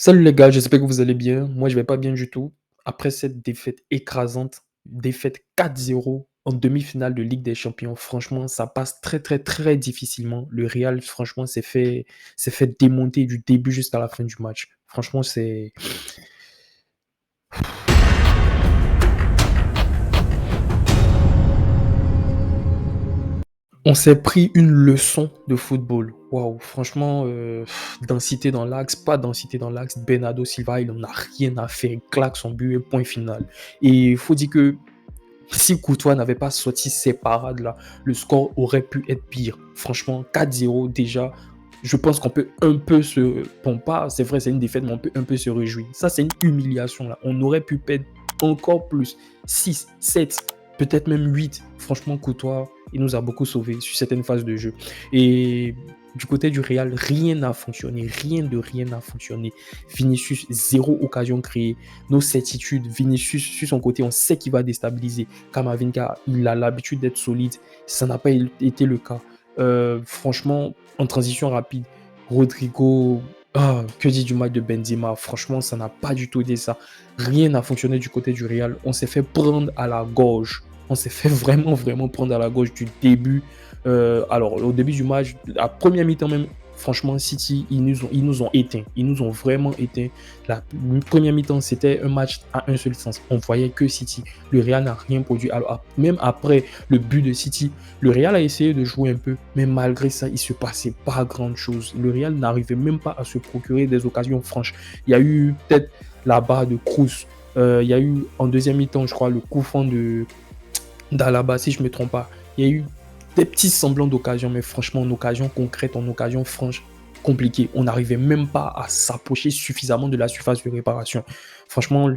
Salut les gars, j'espère que vous allez bien. Moi, je vais pas bien du tout. Après cette défaite écrasante, défaite 4-0 en demi-finale de Ligue des Champions, franchement, ça passe très très très difficilement. Le Real, franchement, s'est fait démonter du début jusqu'à la fin du match. Franchement, on s'est pris une leçon de football. Waouh, franchement, densité dans l'axe, pas densité dans l'axe. Bernardo Silva, il en a rien à faire. Il claque son but et point final. Et il faut dire que si Courtois n'avait pas sorti ces parades-là, le score aurait pu être pire. Franchement, 4-0 déjà, je pense qu'on peut un peu se... Bon, pas, c'est vrai, c'est une défaite, mais on peut un peu se réjouir. Ça, c'est une humiliation, là. On aurait pu perdre encore plus. 6, 7, peut-être même 8. Franchement, Courtois, il nous a beaucoup sauvés sur certaines phases de jeu. Et du côté du Real, rien n'a fonctionné. Rien n'a fonctionné. Vinicius, zéro occasion créée. Nos certitudes, Vinicius, sur son côté, on sait qu'il va déstabiliser. Kamavinga, il a l'habitude d'être solide. Ça n'a pas été le cas. Franchement, en transition rapide, Rodrigo, que dit du match de Benzema? Franchement, ça n'a pas du tout été ça. Rien n'a fonctionné du côté du Real. On s'est fait prendre à la gorge. On s'est fait vraiment, vraiment prendre à la gorge du début. Alors, au début du match, la première mi-temps même, franchement, City, ils nous ont éteints. Ils nous ont vraiment éteints. La première mi-temps, c'était un match à un seul sens. On voyait que City. Le Real n'a rien produit. Alors, même après le but de City, le Real a essayé de jouer un peu, mais malgré ça, il ne se passait pas grand-chose. Le Real n'arrivait même pas à se procurer des occasions franches. Il y a eu peut-être la barre de Kroos. Il y a eu en deuxième mi-temps, je crois, le coup franc d'Alaba, si je ne me trompe pas. Il y a eu des petits semblants d'occasion, mais franchement, en occasion concrète, en occasion franche, compliqué. On n'arrivait même pas à s'approcher suffisamment de la surface de réparation. Franchement,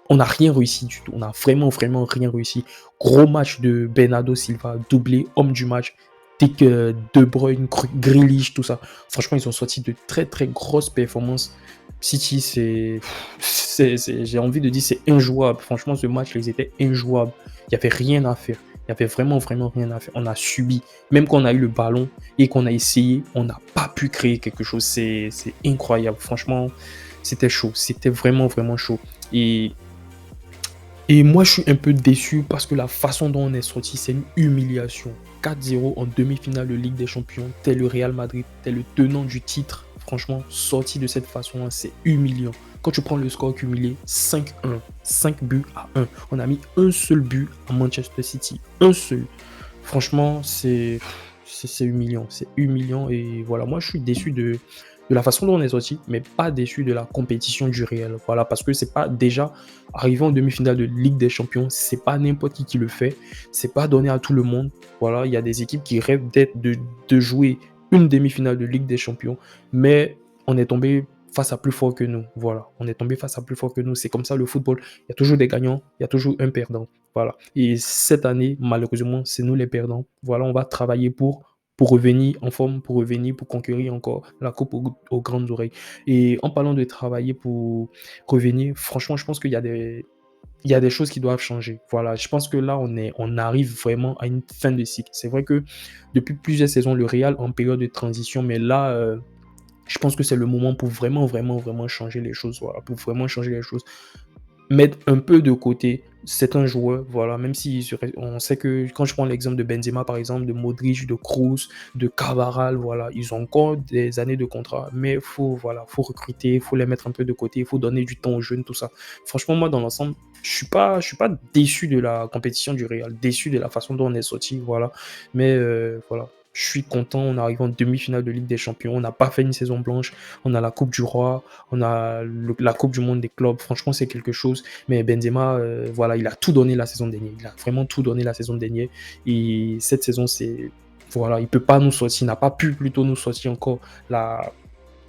on n'a rien réussi du tout. On n'a vraiment, vraiment rien réussi. Gros match de Bernardo Silva, doublé, homme du match. Dès que De Bruyne, Grealish, tout ça. Franchement, ils ont sorti de très, très grosses performances. City, j'ai envie de dire, c'est injouable. Franchement, ce match, ils étaient injouables. Il n'y avait rien à faire. Il n'y avait vraiment, vraiment rien à faire. On a subi. Même quand on a eu le ballon et qu'on a essayé, on n'a pas pu créer quelque chose. C'est incroyable. Franchement, c'était chaud. C'était vraiment, vraiment chaud. Et moi, je suis un peu déçu parce que la façon dont on est sorti, c'est une humiliation. 4-0 en demi-finale de Ligue des Champions, tel le Real Madrid, tel le tenant du titre. Franchement, sorti de cette façon-là, c'est humiliant. Quand tu prends le score cumulé, 5-1, 5 buts à 1. On a mis un seul but à Manchester City. Un seul. Franchement, c'est humiliant. C'est humiliant. Et voilà, moi, je suis déçu de la façon dont on est sorti, mais pas déçu de la compétition du Real. Voilà, parce que c'est pas déjà arrivé en demi-finale de Ligue des Champions, c'est pas n'importe qui le fait, c'est pas donné à tout le monde. Voilà, il y a des équipes qui rêvent de jouer une demi-finale de Ligue des Champions, mais on est tombé face à plus fort que nous. Voilà, on est tombé face à plus fort que nous. C'est comme ça le football. Il y a toujours des gagnants, il y a toujours un perdant. Voilà. Et cette année, malheureusement, c'est nous les perdants. Voilà, on va travailler pour revenir en forme, pour revenir, pour conquérir encore la coupe aux grandes oreilles. Et en parlant de travailler pour revenir, franchement, je pense qu'il y a des choses qui doivent changer. Voilà, je pense que là, on arrive vraiment à une fin de cycle. C'est vrai que depuis plusieurs saisons, le Real est en période de transition, mais là, je pense que c'est le moment pour vraiment, vraiment, vraiment changer les choses. Voilà, pour vraiment changer les choses, mettre un peu de côté certains joueurs, voilà, même si on sait que quand je prends l'exemple de Benzema par exemple, de Modric, de Kroos, de Cavaral, voilà, ils ont encore des années de contrat, mais faut recruter, il faut les mettre un peu de côté, il faut donner du temps aux jeunes, tout ça. Franchement, moi dans l'ensemble, je suis pas déçu de la compétition du Real, déçu de la façon dont on est sorti, voilà, mais voilà. Je suis content, on arrive en demi-finale de Ligue des Champions, on n'a pas fait une saison blanche, on a la Coupe du Roi, on a la Coupe du Monde des clubs. Franchement, c'est quelque chose. Mais Benzema, voilà, il a tout donné la saison dernière. Il a vraiment tout donné la saison dernière. Et cette saison, voilà, il peut pas nous sortir, il n'a pas pu plutôt nous sortir encore la,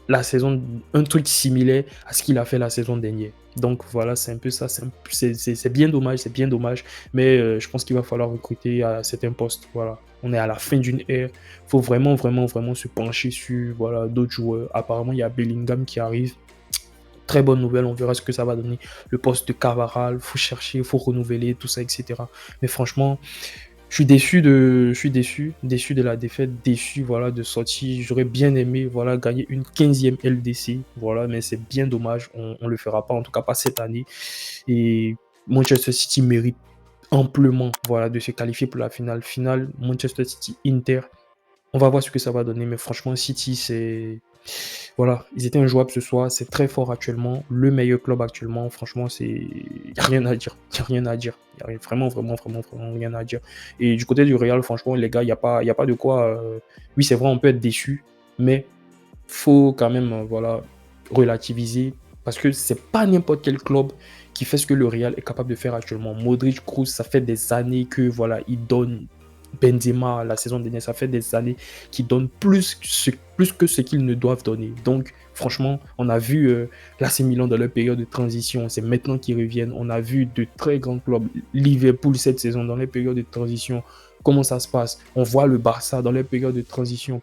la saison, un truc similaire à ce qu'il a fait la saison dernière. Donc voilà, c'est un peu ça. C'est bien dommage, c'est bien dommage. Mais je pense qu'il va falloir recruter à certains postes. Voilà, on est à la fin d'une ère. Il faut vraiment, vraiment, vraiment se pencher sur voilà, d'autres joueurs. Apparemment, il y a Bellingham qui arrive. Très bonne nouvelle, on verra ce que ça va donner. Le poste de Cavaral, il faut chercher, il faut renouveler, tout ça, etc. Mais franchement, déçu de la défaite, déçu, voilà, de sortie. J'aurais bien aimé, voilà, gagner une 15e LDC, voilà, mais c'est bien dommage. On le fera pas, en tout cas pas cette année. Et Manchester City mérite amplement, voilà, de se qualifier pour la finale Manchester City-Inter. On va voir ce que ça va donner, mais franchement, City, c'est... Voilà, ils étaient injouables ce soir, c'est très fort actuellement, le meilleur club actuellement, franchement, c'est... Il n'y a rien à dire, il n'y a rien à dire, il n'y a vraiment, vraiment, vraiment, vraiment rien à dire. Et du côté du Real, franchement, les gars, y a pas de quoi... Oui, c'est vrai, on peut être déçu, mais faut quand même, voilà, relativiser, parce que c'est pas n'importe quel club qui fait ce que le Real est capable de faire actuellement. Modric, Kroos, ça fait des années que, voilà, ils donnent. Benzema, la saison dernière, ça fait des années qu'ils donnent plus que ce qu'ils ne doivent donner. Donc, franchement, on a vu l'AC Milan dans leur période de transition. C'est maintenant qu'ils reviennent. On a vu de très grands clubs, Liverpool cette saison, dans leur période de transition. Comment ça se passe? On voit le Barça dans leur période de transition.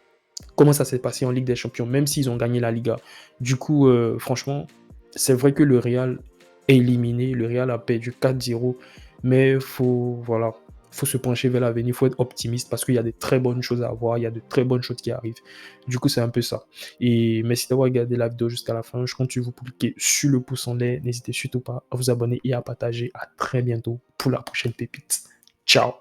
Comment ça s'est passé en Ligue des Champions, même s'ils ont gagné la Liga. Du coup, franchement, c'est vrai que le Real est éliminé. Le Real a perdu 4-0. Mais voilà, faut se pencher vers l'avenir, il faut être optimiste parce qu'il y a de très bonnes choses à voir, il y a de très bonnes choses qui arrivent. Du coup, c'est un peu ça. Et merci d'avoir regardé la vidéo jusqu'à la fin. Je compte sur vous pour cliquer sur le pouce en l'air. N'hésitez surtout pas à vous abonner et à partager. À très bientôt pour la prochaine pépite. Ciao!